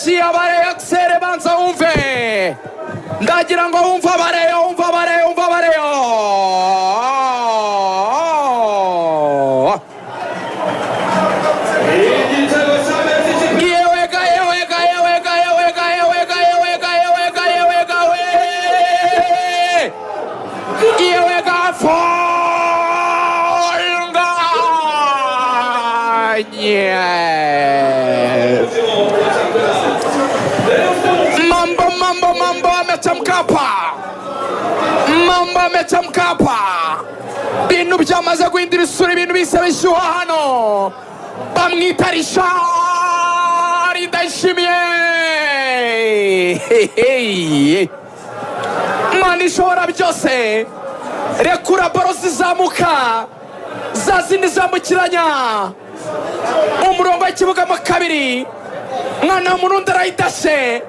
penalty abareyo Axel banza umve ndagira ngo umva abareyo Mambo amechamkapa bintu byamaze guhindura isura ibintu bise bishyuha hano bamwita Richard Ndayishimiye Imana ishobora byose rekura baro zizamuka za zindi zamukiranya umurongo w'ikibuga mu kabiri mwana w'umurundi arayidashe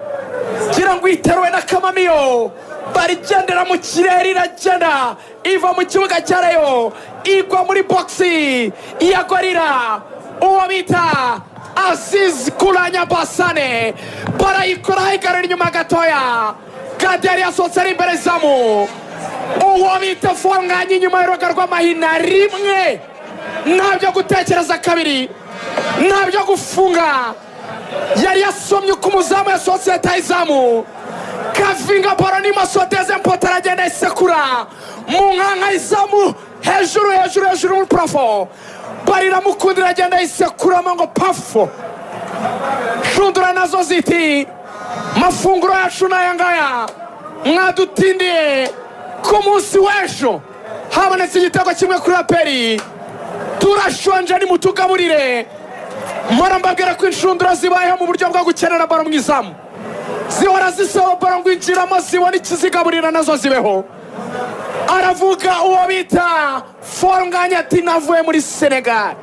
gira ngo iteruwe na Kamamiyo barigendera mu kirere iragenda iva mu kibuga cya Rayon igwa muri boxi iya Gorilla uwo bita Aziz Kulanya Basane barayikora higarura inyuma gatoya Kaderi yasohotse ari imbere zamu uwo bita Fonganye inyuma y'uruga rw'amahina rimwe ntabyo gutekereza kabiri ntabyo gufunga yari yasomye uko umuzamu yasohotse yatayizamu Kavinga baro ni masoteze mpota aragenda isekura mu nkanka izamu hejuru mu plafo barira mukundira agenda isekuramo ngo pafo shundura nazo ziti mafunguro yacu n'aya ngaya mwadutindiye ku munsi w'ejo habonetse igitego kimwe kuri aperi turashonje nimutugaburire mpora mbabwira ko inshundura zibayeho mu buryo bwo gukenera baro mu izamu zihora zisaba baro ngo injiramo zibona ikizigaburira nazo zibeho aravuga uwo bita Fonganye ati navuye muri Senegal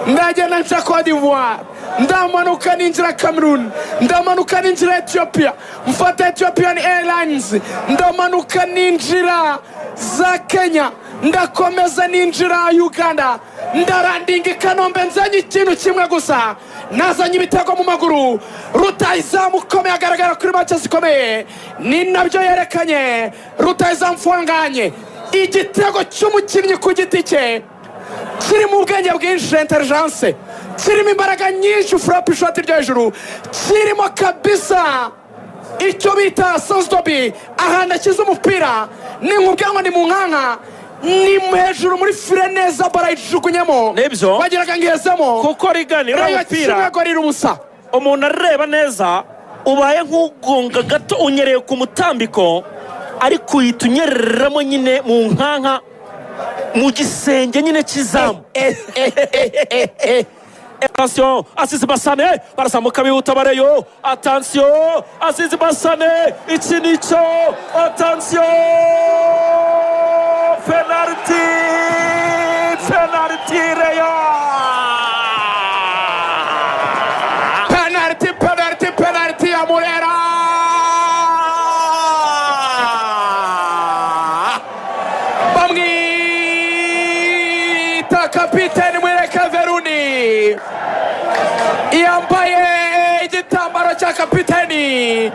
ndagenda nca Cote d'Ivoire ndamanuka ninjira Cameroon ndamanuka ninjira Ethiopia mfata Ethiopian Airlines ndamanuka ninjira za Kenya ndakomeza ninjira Uganda ndarandinga i Kanombe nzanye ikintu kimwe gusa nazanye ibitego mu maguru rutayizamu ukomeye agaragara kuri match zikomeye ni nabyo yerekanye rutayizamu Fonganye igitego cy'umukinnyi ku giti cye kiri mu bwenge bwinshi intelligence kirimo imbaraga nyinshi frappe shot ryo hejuru kirimo kabisa icyo bita Sosdobi ahanda kiza umupira ni nkubwango ni mu nkanka ni hejuru muri fire neza barayijugunyemo bagiraga ngezemo kuko rigani umupira umuntu areba neza ubaye nk'ugonga gato unyereye ku mutambiko ariko uhita unyereramo nyine mu nkanka mu gisenge nyine kizamu attention Aziz Basane barazamuka bihuta bareyo attention Aziz Basane iki nicyo attention penalty Rayon penalty ya Murera bamwita kapiteni Mwireka Veruni yambaye igitambaro cya kapiteni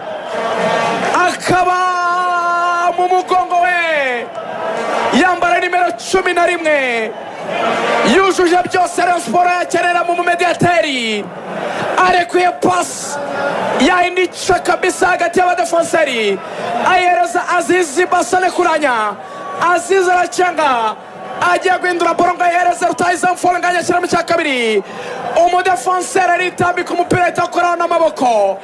akaba mu mugongo we yambara nimero 11 yujuje byose Rayon Sport yakenera mu mediateri arekuye pass yaindisha kabisa hagati y'abadefenseri ayereza Aziz Basane Kulanya Aziz aracanga agiye guhindura borongo ayereza rutayizamu Fonganye ashyira mu cya kabiri umudefenseri aritambika umupira itakoraho n'amaboko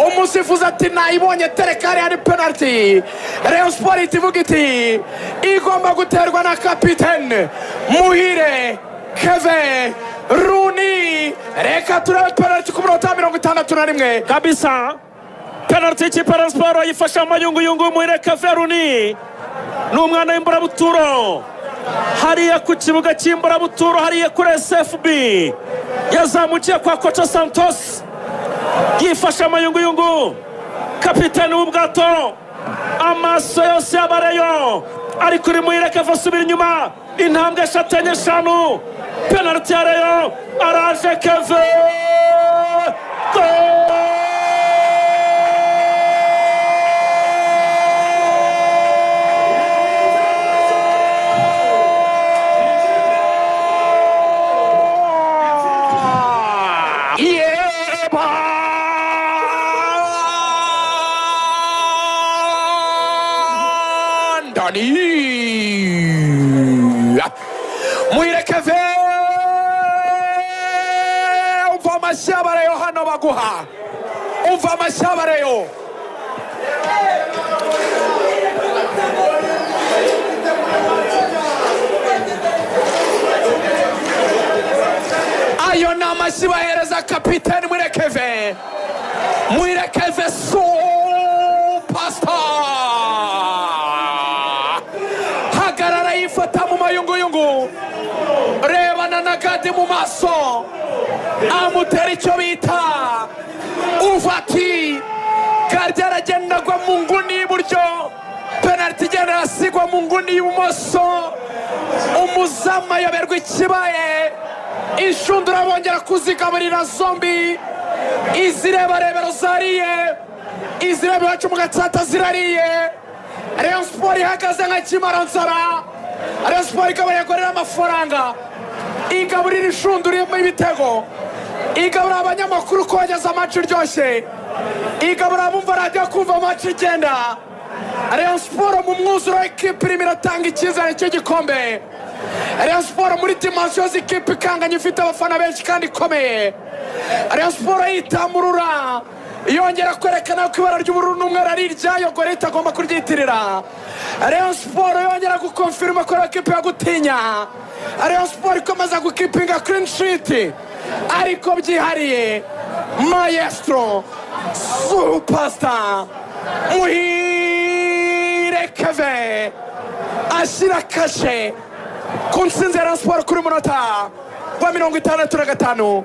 umusifuzi ati nayibonye terekari hari penalty Rayon Sport ivuga iti igomba guterwa na kapitene Muhire Keve Runi reka turebe penalty ku minota 61 kabisa penalty ikipe Rayon Sport yifasha amayunguyungu Muhire Keve Runi n'umwana w'imburabuturo hariya ku kibuga cy'imburabuturo hariya kuri SFB yazamukiye kwa Kocha Santos yifasha amayunguyungu kapitani w'ubwato amaso yose y'abareyo ari kuri Muhire Keve asubira inyuma intambwe 5 penalty ya Rayon araje Keve Deba Ndani Muhire Kevin umva amashabareyo hano baguha umva amashabareyo ayo ni amashyi bahereza kapiteni Muhire Kevin superstar hagarara yifata mu mayunguyungu rebana na Gadi mu maso amutera icyo bita uvati Gadi aragendagwa mu nguni y'iburyo penaliti igenda arasigwa mu nguni y'ibumoso umuzamu ayoberwa ikibaye inshundura bongera kuzigaburira zombi izirebarebero zariye izireba iwacu mu Gatsata zirariye Rayon Sport ihagaze nka kimaranzara Rayon Sport igaburiye gorera amafaranga igaburira inshundura irimo ibitego igaburira abanyamakuru ko bageze amaci iryoshye igaburira abumva radiyo kumva amaci igenda Rayon Sport mu mwuzuro w'ikipe irimo iratanga icyizere cy'igikombe Rayon Sport muri dimansiyo z'ikipe ikanganye ifite abafana benshi kandi ikomeye Rayon Sport yitamurura yongera kwerekana ko ibara ry'ubururu n'umweru ari iryayo gore itagomba kuryitirira Rayon Sport yongera gukonfirma ko ikipe yagutinya Rayon Sport ikomeza gukipinga clean sheet ariko byihariye maestro superstar Muhire Kevin ashyira kashe ku ntsinzi ya Rayon Sport kuri munota wa 65.